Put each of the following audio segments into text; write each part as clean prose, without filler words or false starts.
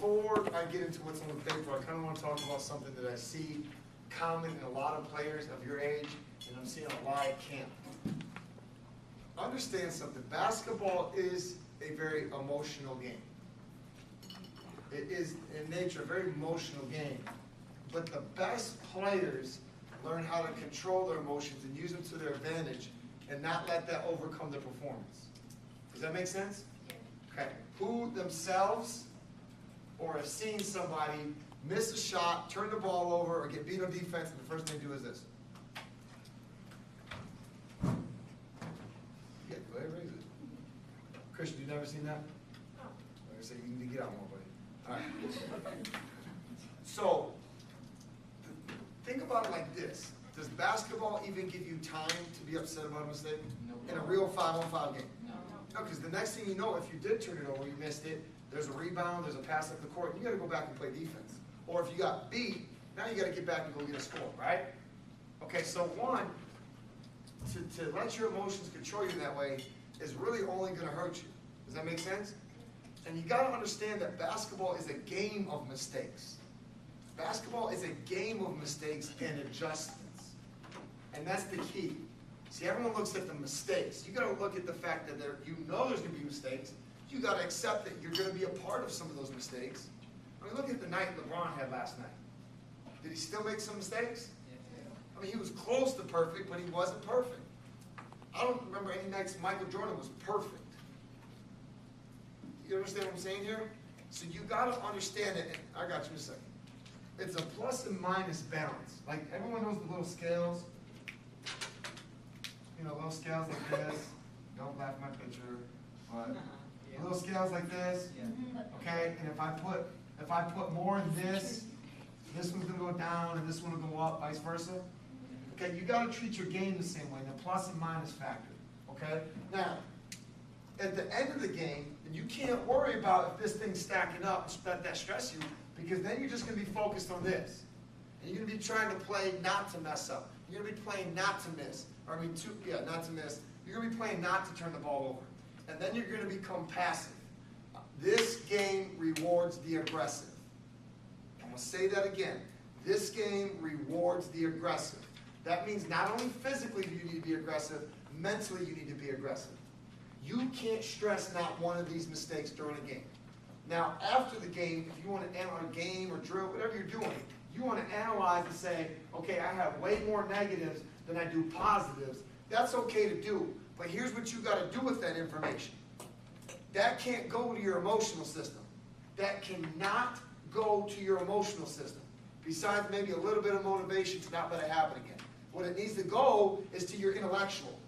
before I get into what's on the paper, I kind of want to talk about something that I see common in a lot of players of your age, and I'm seeing a lot at camp. Understand something. Basketball is a very emotional game. It is, in nature, a very emotional game. But the best players learn how to control their emotions and use them to their advantage and not let that overcome their performance. Does that make sense? Okay. Who themselves or have seen somebody miss a shot, turn the ball over, or get beat on defense, and the first thing they do is this. Yeah, go ahead, raise it. Christian, you never seen that? No. Like I say, you need to get out more, buddy. All right. So, think about it like this. Does basketball even give you time to be upset about a mistake? No. In a real 5-on-5 game? No, because the next thing you know, if you did turn it over, you missed it, there's a rebound, there's a pass up the court, you got to go back and play defense. Or if you got beat, now you got to get back and go get a score, right? Okay, so one, to let your emotions control you that way is really only going to hurt you. Does that make sense? And you got to understand that basketball is a game of mistakes. Basketball is a game of mistakes and adjustments. And that's the key. See, everyone looks at the mistakes. You got to look at the fact that you know there's going to be mistakes. You got to accept that you're going to be a part of some of those mistakes. I mean, look at the night LeBron had last night. Did he still make some mistakes? I mean, he was close to perfect, but he wasn't perfect. I don't remember any nights Michael Jordan was perfect. You understand what I'm saying here? So you got to understand it. I got you in a second. It's a plus and minus balance. Like, everyone knows the little scales. You know, little scales like this. Don't laugh at my picture. But little scales like this. Okay? And if I put more in this one's going to go down and this one will go up, vice versa. Okay? You got to treat your game the same way, the plus and minus factor. Okay? Now, at the end of the game, you can't worry about if this thing's stacking up and let that stress you, because then you're just going to be focused on this. And you're going to be trying to play not to mess up. You're going to be playing not to miss. Not to miss. You're going to be playing not to turn the ball over. And then you're going to become passive. This game rewards the aggressive. I'm going to say that again. This game rewards the aggressive. That means not only physically do you need to be aggressive, mentally you need to be aggressive. You can't stress not one of these mistakes during a game. Now, after the game, if you want to analyze a game or drill, whatever you're doing, you want to analyze and say, okay, I have way more negatives than I do positives. That's okay to do, but here's what you got to do with that information. That can't go to your emotional system. That cannot go to your emotional system, besides maybe a little bit of motivation to not let it happen again. What it needs to go is to your intellectual.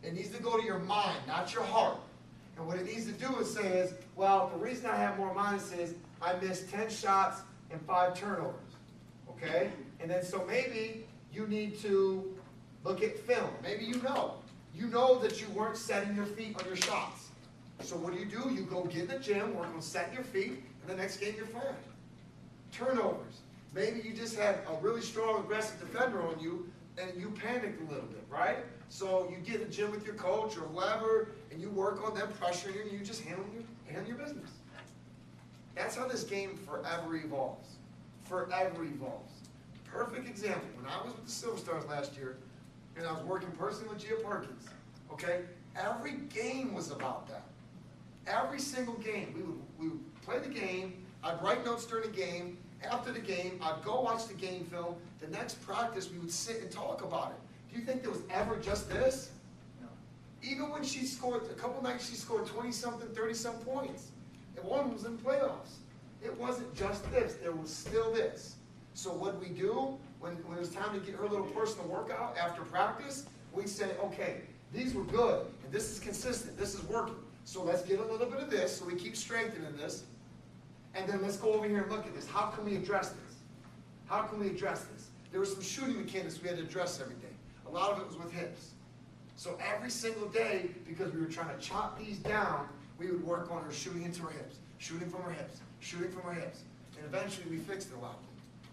It needs to go to your mind, not your heart. And what it needs to do is say, well, the reason I have more minus is I missed 10 shots and 5 turnovers. Okay? And then so maybe you need to look at film. Maybe you know. You know that you weren't setting your feet on your shots. So what do? You go get in the gym, work on setting your feet, and the next game you're fine. Turnovers. Maybe you just had a really strong, aggressive defender on you, and you panicked a little bit, right? So you get in the gym with your coach or whoever, and you work on them pressuring you, and you just handle your business. That's how this game forever evolves. Forever evolves. Perfect example. When I was with the Silver Stars last year, and I was working personally with Gia Perkins, okay, every game was about that. Every single game. We would play the game. I'd write notes during the game. After the game, I'd go watch the game film. The next practice, we would sit and talk about it. Do you think there was ever just this? No. Even when she scored, a couple nights she scored 20-something, 30-some points. And one was in playoffs. It wasn't just this. There was still this. So what we do, when it was time to get her little personal workout after practice, we'd say, okay, these were good, and this is consistent, this is working. So let's get a little bit of this, so we keep strengthening this. And then let's go over here and look at this. How can we address this? How can we address this? There were some shooting mechanics we had to address every day. A lot of it was with hips. So every single day, because we were trying to chop these down, we would work on her shooting into her hips, shooting from her hips, shooting from her hips. And eventually we fixed it a lot.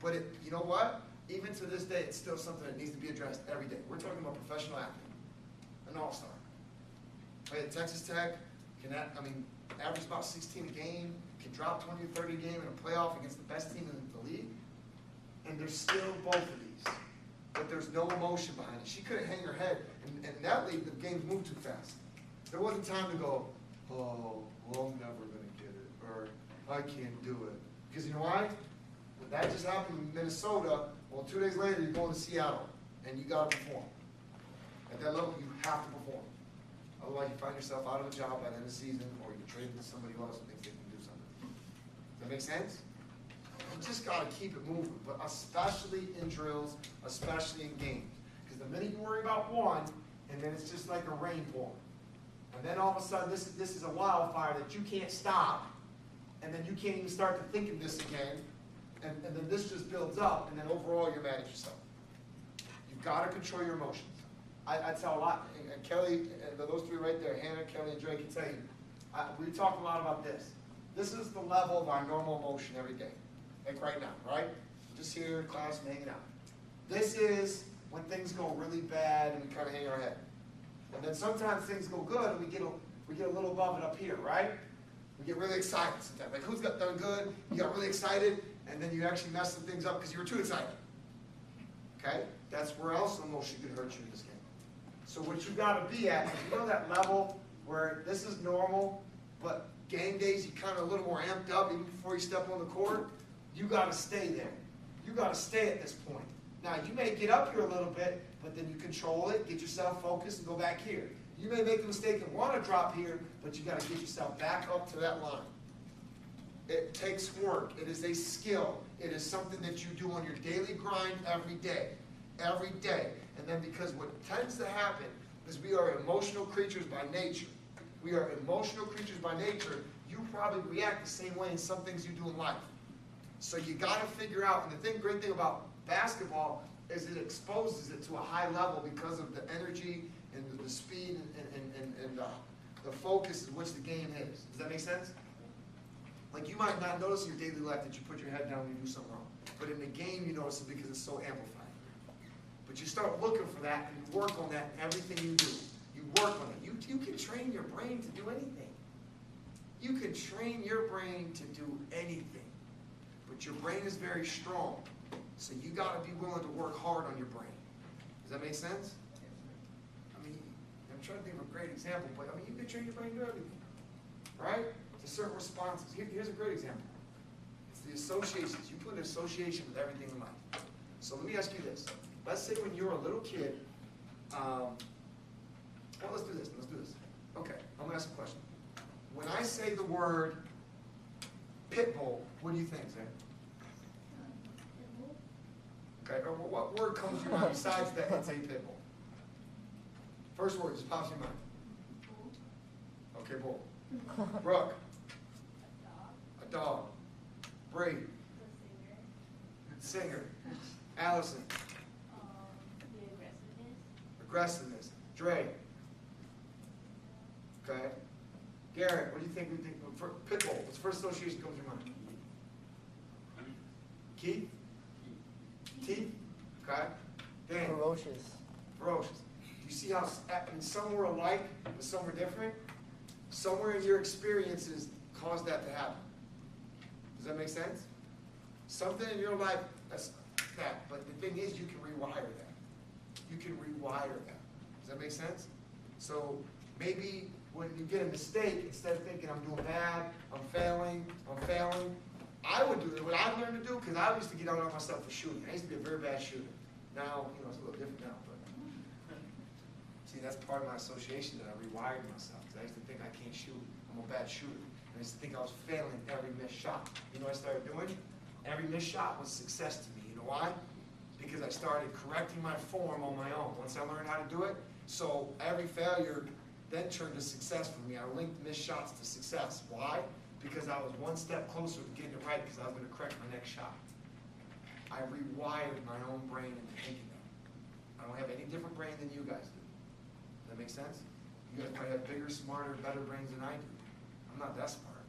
But you know what? Even to this day, it's still something that needs to be addressed every day. We're talking about a professional athlete, an all-star. Right, at Texas Tech, average about 16 a game, can drop 20 or 30 game in a playoff against the best team in the league, and there's still both of these, but there's no emotion behind it. She couldn't hang her head, and in that league, the games moved too fast. There wasn't time to go, oh, well, I'm never going to get it, or I can't do it. Because you know why? That just happened in Minnesota. Well, 2 days later, you're going to Seattle, and you got to perform. At that level, you have to perform. Otherwise, you find yourself out of a job by the end of the season, or you're traded to somebody else who thinks they can do something. Does that make sense? You just got to keep it moving, but especially in drills, especially in games. Because the minute you worry about one, and then it's just like a rain pouring. And then all of a sudden, this is a wildfire that you can't stop, and then you can't even start to think of this again, and then this just builds up, and then overall you're mad at yourself. You've got to control your emotions. I tell a lot, and Kelly, and those three right there, Hannah, Kelly, and Drake can tell you, we talk a lot about this. This is the level of our normal emotion every day, like right now, right? Just here in class and hanging out. This is when things go really bad and we kind of hang our head. And then sometimes things go good and we get a little above it up here, right? We get really excited sometimes. Like who's got done good? You got really excited, and then you actually mess some things up because you were too excited. Okay? That's where else emotion could hurt you in this game. So what you got to be at is, you know, that level where this is normal, but game days you kind of a little more amped up even before you step on the court. You got to stay there. You got to stay at this point. Now you may get up here a little bit, but then you control it, get yourself focused, and go back here. You may make the mistake and want to drop here, but you got to get yourself back up to that line. It takes work. It is a skill. It is something that you do on your daily grind every day. Every day. And then because what tends to happen is we are emotional creatures by nature. We are emotional creatures by nature. You probably react the same way in some things you do in life. So you got to figure out, and the great thing about basketball is it exposes it to a high level because of the energy and the speed and the focus in which the game is. Does that make sense? Like you might not notice in your daily life that you put your head down and you do something wrong. But in the game you notice it because it's so amplified. But you start looking for that and you work on that in everything you do. You work on it. You can train your brain to do anything. You can train your brain to do anything. But your brain is very strong. So you got to be willing to work hard on your brain. Does that make sense? I mean, I'm trying to think of a great example, but I mean, you can train your brain to do everything. Right? To certain responses. Here's a great example. It's the associations. You put an association with everything in life. So let me ask you this. Let's say when you were a little kid, well, let's do this. Okay, I'm going to ask a question. When I say the word pit bull, what do you think, Zach? Okay, or what word comes to your mind besides that and say pit bull? First word just pops in your mind. Okay, bull. Brooke. A dog. Brady. Singer. Allison. Aggressiveness. Dre. Okay. Garrett, what do you think we think? Pit bull. What's the first association that comes to your mind? Keith? Teeth? Okay. Dan? Ferocious. Ferocious. Do you see how some were alike, but some were different? Somewhere in your experiences caused that to happen. Does that make sense? Something in your life, that's that. But the thing is, you can rewire that. You can rewire that. Does that make sense? So maybe when you get a mistake, instead of thinking I'm doing bad, I'm failing, I would do it. What I learned to do, because I used to get out on myself for shooting. I used to be a very bad shooter. Now, you know, it's a little different now. But see, that's part of my association that I rewired myself. Because I used to think I can't shoot. I'm a bad shooter. And I used to think I was failing every missed shot. You know what I started doing? Every missed shot was success to me. You know why? Because I started correcting my form on my own. Once I learned how to do it, so every failure then turned to success for me. I linked missed shots to success. Why? Because I was one step closer to getting it right because I was going to correct my next shot. I rewired my own brain into thinking that. I don't have any different brain than you guys do. Does that make sense? You guys probably have bigger, smarter, better brains than I do. I'm not that smart.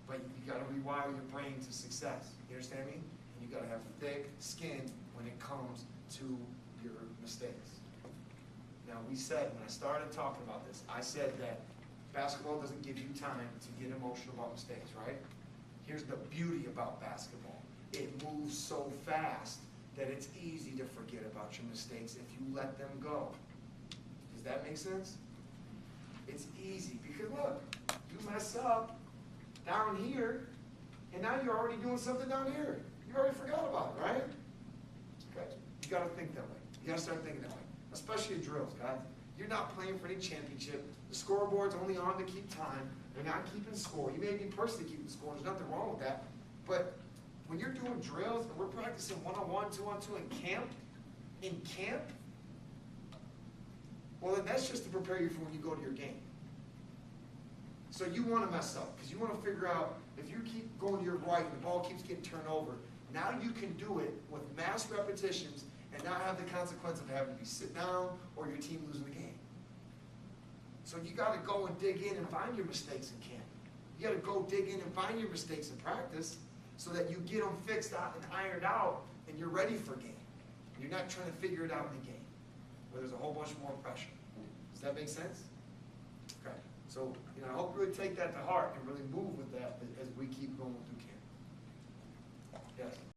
But you got to rewire your brain to success. You understand me? And you got to have thick skin when it comes to your mistakes. Now, we said, when I started talking about this, I said that basketball doesn't give you time to get emotional about mistakes, right? Here's the beauty about basketball. It moves so fast that it's easy to forget about your mistakes if you let them go. Does that make sense? It's easy because look, you mess up down here, and now you're already doing something down here. You already forgot about it, right? Okay. You got to think that way. You got to start thinking that way, especially in drills, guys. You're not playing for any championship. The scoreboard's only on to keep time. They're not keeping score. You may be personally keeping score. There's nothing wrong with that. But when you're doing drills and we're practicing one-on-one, two-on-two in camp, well, then that's just to prepare you for when you go to your game. So you want to mess up because you want to figure out if you keep going to your right and the ball keeps getting turned over, now you can do it with mass repetitions and not have the consequence of having to be sit down or your team losing the game. So you got to go and dig in and find your mistakes in camp. You got to go dig in and find your mistakes in practice so that you get them fixed out and ironed out and you're ready for game. You're not trying to figure it out in the game where there's a whole bunch more pressure. Does that make sense? Okay. So, I hope you really take that to heart and really move with that as we keep going through camp. Yes?